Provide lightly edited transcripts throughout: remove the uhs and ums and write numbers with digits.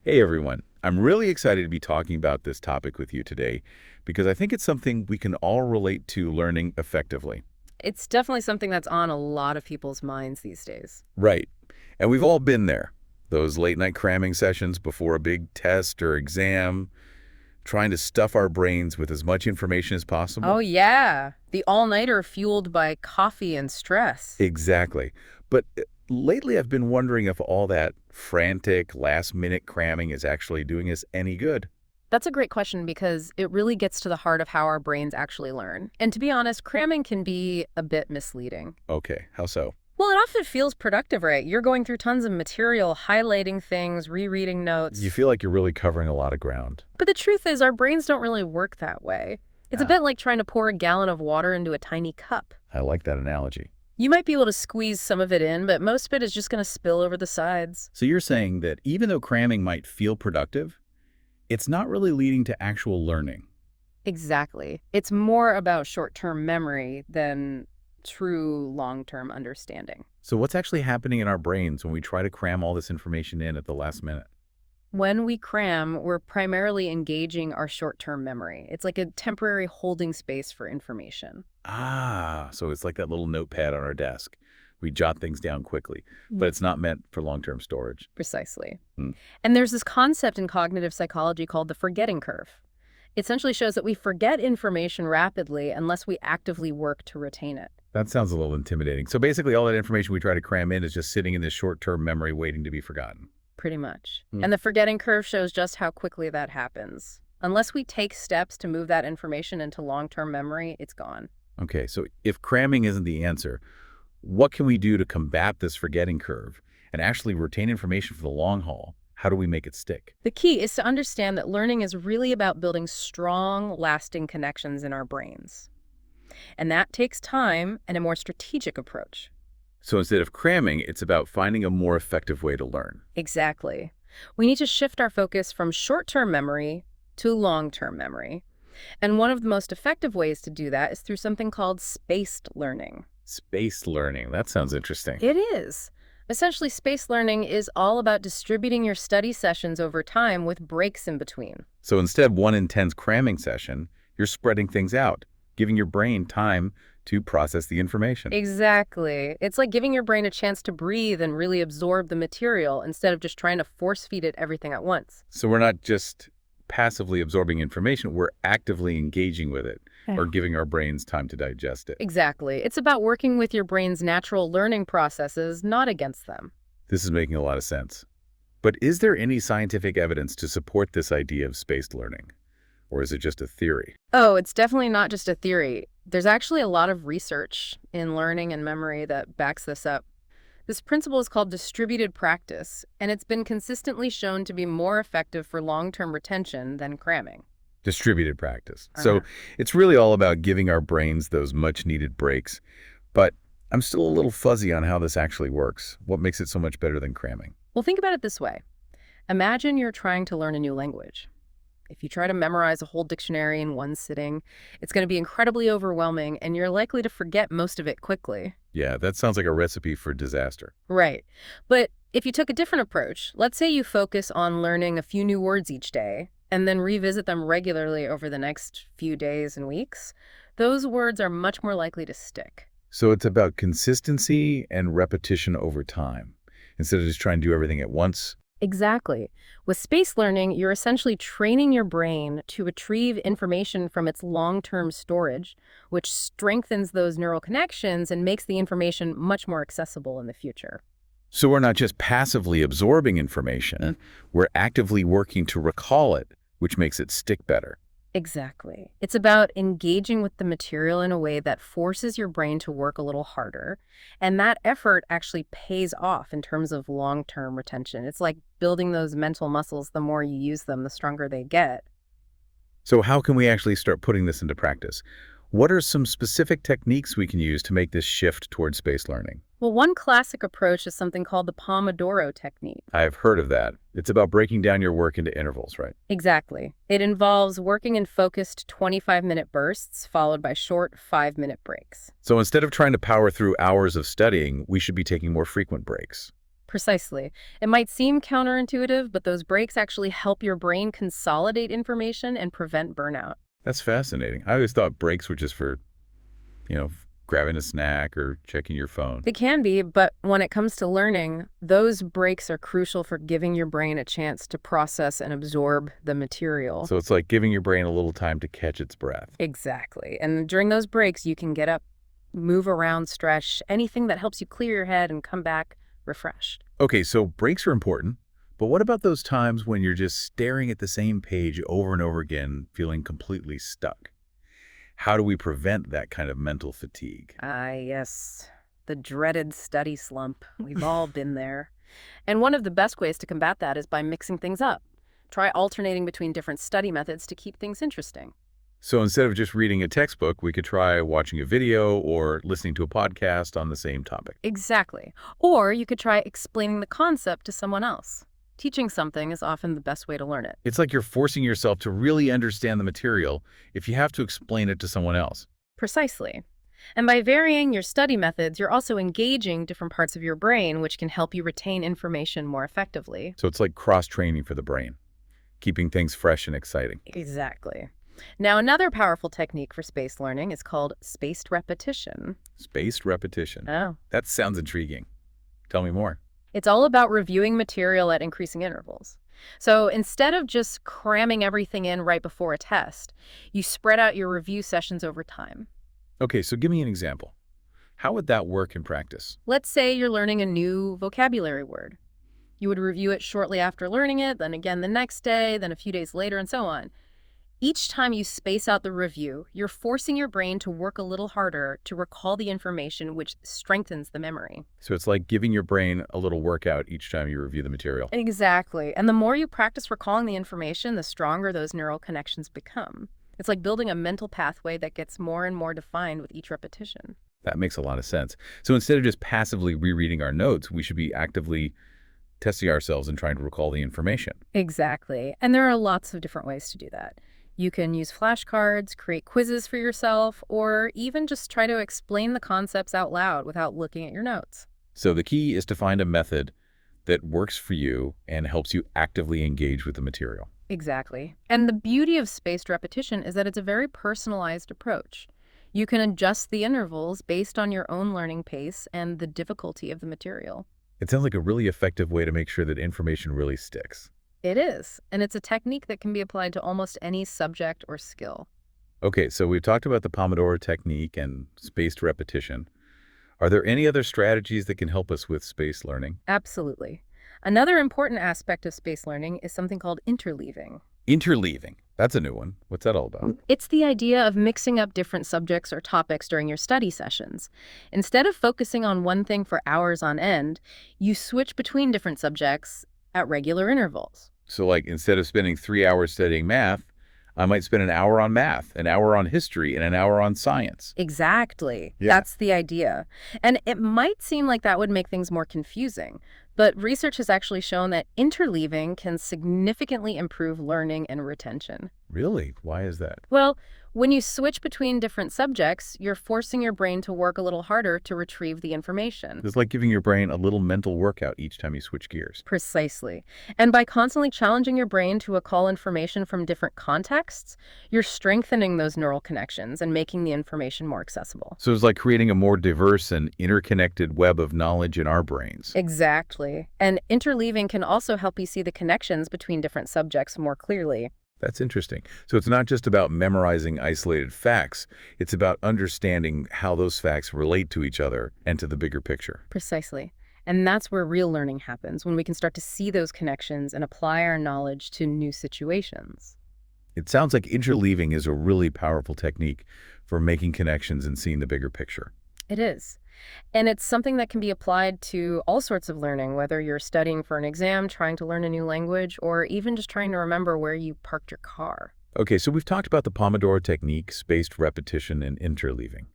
Hey everyone, I'm really excited to be talking about this topic with you today because I think it's something we can all relate to learning effectively. It's definitely something that's on a lot of people's minds these days. Right. And we've all been there. Those late night cramming sessions before a big test or exam, trying to stuff our brains with as much information as Oh, possible. yeah. The all-nighter fueled by coffee and stress. Exactly. But lately I've been wondering if all that frantic last-minute cramming is actually doing us any good. That's a great question because it really gets to the heart of how our brains actually learn. And to be honest, cramming can be a bit misleading. Okay, how so? Well, it often feels productive, right? You're going through tons of material, highlighting things, rereading You notes. feel like you're really covering a lot of ground. But the truth is, our brains don't really work that way. It's a Ah, bit like trying to pour a gallon of water into a tiny cup. I like that analogy. You might be able to squeeze some of it in, but most of it is just going to spill over the sides. So you're saying that even though cramming might feel productive, it's not really leading to actual learning. Exactly. It's more about short-term memory than true long-term understanding. So what's actually happening in our brains when we try to cram all this information in at the last minute? When we cram, we're primarily engaging our short-term memory. It's like a temporary holding space for information. Ah, so it's like that little notepad on our desk. We jot things down quickly, but it's not meant for long-term storage. Precisely. Hmm. And there's this concept in cognitive psychology called the forgetting curve. It essentially shows that we forget information rapidly unless we actively work to retain it. That sounds a little intimidating. So basically all that information we try to cram in is just sitting in this short-term memory waiting to be forgotten. Pretty much. Hmm. And the forgetting curve shows just how quickly that happens. Unless we take steps to move that information into long-term memory, it's gone. Okay, so if cramming isn't the answer, what can we do to combat this forgetting curve and actually retain information for the long haul? How do we make it stick? The key is to understand that learning is really about building strong, lasting connections in our brains. And that takes time and a more strategic approach. So instead of cramming, it's about finding a more effective way to learn. Exactly. We need to shift our focus from short-term memory to long-term memory. And one of the most effective ways to do that is through something called spaced learning. Spaced learning, that sounds interesting. It is. Essentially, space learning is all about distributing your study sessions over time with breaks in between. So instead of one intense cramming session, you're spreading things out, giving your brain time to process the information. Exactly. It's like giving your brain a chance to breathe and really absorb the material instead of just trying to force feed it everything at once. So we're not just passively absorbing information, we're actively engaging with it or giving our brains time to digest it. Exactly. It's about working with your brain's natural learning processes, not against them. This is making a lot of sense. But is there any scientific evidence to support this idea of spaced learning? Or is it just a theory? Oh, it's definitely not just a theory. There's actually a lot of research in learning and memory that backs this up. This principle is called distributed practice, and it's been consistently shown to be more effective for long-term retention than cramming. Distributed practice. Uh-huh. So it's really all about giving our brains those much needed breaks. But I'm still a little fuzzy on how this actually works. What makes it so much better than cramming? Well, think about it this way. Imagine you're trying to learn a new language. If you try to memorize a whole dictionary in one sitting, it's going to be incredibly overwhelming, and you're likely to forget most of it quickly. Yeah, that sounds like a recipe for disaster. Right. But if you took a different approach, let's say you focus on learning a few new words each day and then revisit them regularly over the next few days and weeks, those words are much more likely to stick. So it's about consistency and repetition over time. Instead of just trying to do everything at once. Exactly. With space learning, you're essentially training your brain to retrieve information from its long-term storage, which strengthens those neural connections and makes the information much more accessible in the future. So we're not just passively absorbing information, we're actively working to recall it, which makes it stick better. Exactly. It's about engaging with the material in a way that forces your brain to work a little harder. And that effort actually pays off in terms of long-term retention. It's like building those mental muscles. The more you use them, the stronger they get. So how can we actually start putting this into practice? What are some specific techniques we can use to make this shift towards spaced learning? Well, one classic approach is something called the Pomodoro technique. I've heard of that. It's about breaking down your work into intervals, right? Exactly. It involves working in focused 25-minute bursts followed by short 5-minute breaks. So instead of trying to power through hours of studying, we should be taking more frequent breaks. Precisely. It might seem counterintuitive, but those breaks actually help your brain consolidate information and prevent burnout. That's fascinating. I always thought breaks were just for, you know, grabbing a snack or checking your phone. They can be, but when it comes to learning, those breaks are crucial for giving your brain a chance to process and absorb the material. So it's like giving your brain a little time to catch its breath. Exactly. And during those breaks, you can get up, move around, stretch, anything that helps you clear your head and come back refreshed. Okay, so breaks are important, but what about those times when you're just staring at the same page over and over again, feeling completely stuck? How do we prevent that kind of mental fatigue? Ah, yes. The dreaded study slump. We've all been there. And one of the best ways to combat that is by mixing things up. Try alternating between different study methods to keep things interesting. So instead of just reading a textbook, we could try watching a video or listening to a podcast on the same topic. Exactly. Or you could try explaining the concept to someone else. Teaching something is often the best way to learn it. It's like you're forcing yourself to really understand the material if you have to explain it to someone else. Precisely. And by varying your study methods, you're also engaging different parts of your brain, which can help you retain information more effectively. So it's like cross-training for the brain, keeping things fresh and exciting. Exactly. Now, another powerful technique for spaced learning is called spaced repetition. Spaced repetition. Oh. That sounds intriguing. Tell me more. It's all about reviewing material at increasing intervals. So instead of just cramming everything in right before a test, you spread out your review sessions over time. Okay, so give me an example. How would that work in practice? Let's say you're learning a new vocabulary word. You would review it shortly after learning it, then again the next day, then a few days later, and so on. Each time you space out the review, you're forcing your brain to work a little harder to recall the information, which strengthens the memory. So it's like giving your brain a little workout each time you review the material. Exactly. And the more you practice recalling the information, the stronger those neural connections become. It's like building a mental pathway that gets more and more defined with each repetition. That makes a lot of sense. So instead of just passively rereading our notes, we should be actively testing ourselves and trying to recall the information. Exactly. And there are lots of different ways to do that. You can use flashcards, create quizzes for yourself, or even just try to explain the concepts out loud without looking at your notes. So the key is to find a method that works for you and helps you actively engage with the material. Exactly. And the beauty of spaced repetition is that it's a very personalized approach. You can adjust the intervals based on your own learning pace and the difficulty of the material. It sounds like a really effective way to make sure that information really sticks. It is, and it's a technique that can be applied to almost any subject or skill. Okay, so we've talked about the Pomodoro technique and spaced repetition. Are there any other strategies that can help us with spaced learning? Absolutely. Another important aspect of spaced learning is something called interleaving. Interleaving. That's a new one. What's that all about? It's the idea of mixing up different subjects or topics during your study sessions. Instead of focusing on one thing for hours on end, you switch between different subjects at regular intervals. So like instead of spending 3 hours studying math, I might spend an hour on math, an hour on history, and an hour on science. Exactly. Yeah. That's the idea. And it might seem like that would make things more confusing, but research has actually shown that interleaving can significantly improve learning and retention. Really? Why is that? Well, when you switch between different subjects, you're forcing your brain to work a little harder to retrieve the information. It's like giving your brain a little mental workout each time you switch gears. Precisely. And by constantly challenging your brain to recall information from different contexts, you're strengthening those neural connections and making the information more accessible. So it's like creating a more diverse and interconnected web of knowledge in our brains. Exactly. And interleaving can also help you see the connections between different subjects more clearly. That's interesting. So it's not just about memorizing isolated facts. It's about understanding how those facts relate to each other and to the bigger picture. Precisely. And that's where real learning happens, when we can start to see those connections and apply our knowledge to new situations. It sounds like interleaving is a really powerful technique for making connections and seeing the bigger picture. It is. And it's something that can be applied to all sorts of learning, whether you're studying for an exam, trying to learn a new language, or even just trying to remember where you parked your car. Okay, so we've talked about the Pomodoro technique, spaced repetition, and interleaving.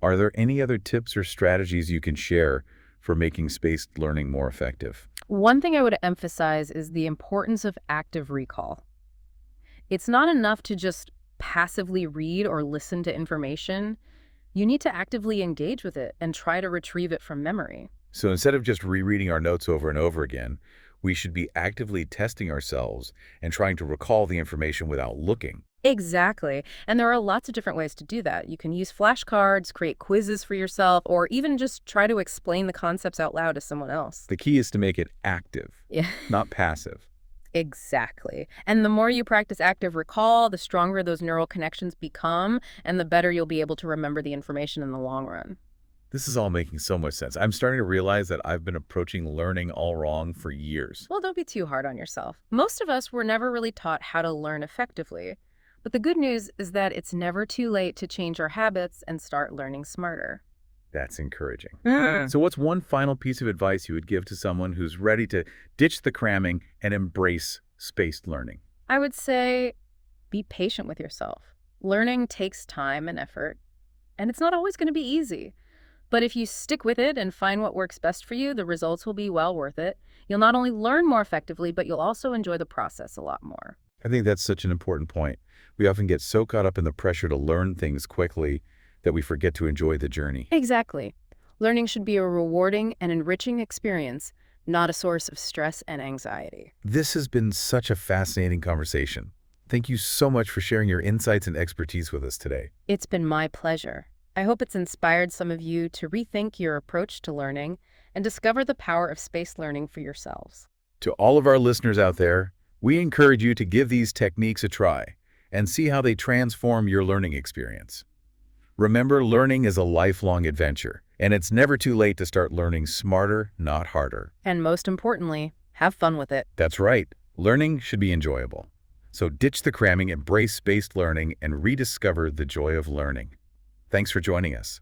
Are there any other tips or strategies you can share for making spaced learning more effective? One thing I would emphasize is the importance of active recall. It's not enough to just passively read or listen to information. You need to actively engage with it and try to retrieve it from memory. So instead of just rereading our notes over and over again, we should be actively testing ourselves and trying to recall the information without looking. Exactly. And there are lots of different ways to do that. You can use flashcards, create quizzes for yourself, or even just try to explain the concepts out loud to someone else. The key is to make it active, Yeah, not passive. exactly. And the more you practice active recall, the stronger those neural connections become, and the better you'll be able to remember the information in the long run. This is all making so much sense. I'm starting to realize that I've been approaching learning all wrong for years. Well, don't be too hard on yourself. Most of us were never really taught how to learn effectively. But the good news is that it's never too late to change our habits and start learning smarter. That's encouraging. Mm. So what's one final piece of advice you would give to someone who's ready to ditch the cramming and embrace spaced learning? I would say be patient with yourself. Learning takes time and effort, and it's not always going to be easy. But if you stick with it and find what works best for you, the results will be well worth it. You'll not only learn more effectively, but you'll also enjoy the process a lot more. I think that's such an important point. We often get so caught up in the pressure to learn things quickly that we forget to enjoy the journey. Exactly. Learning should be a rewarding and enriching experience, not a source of stress and anxiety. This has been such a fascinating conversation. Thank you so much for sharing your insights and expertise with us today. It's been my pleasure. I hope it's inspired some of you to rethink your approach to learning and discover the power of spaced learning for yourselves. To all of our listeners out there, we encourage you to give these techniques a try and see how they transform your learning experience. Remember, learning is a lifelong adventure, and it's never too late to start learning smarter, not harder. And most importantly, have fun with it. That's right. Learning should be enjoyable. So ditch the cramming, embrace spaced learning, and rediscover the joy of learning. Thanks for joining us.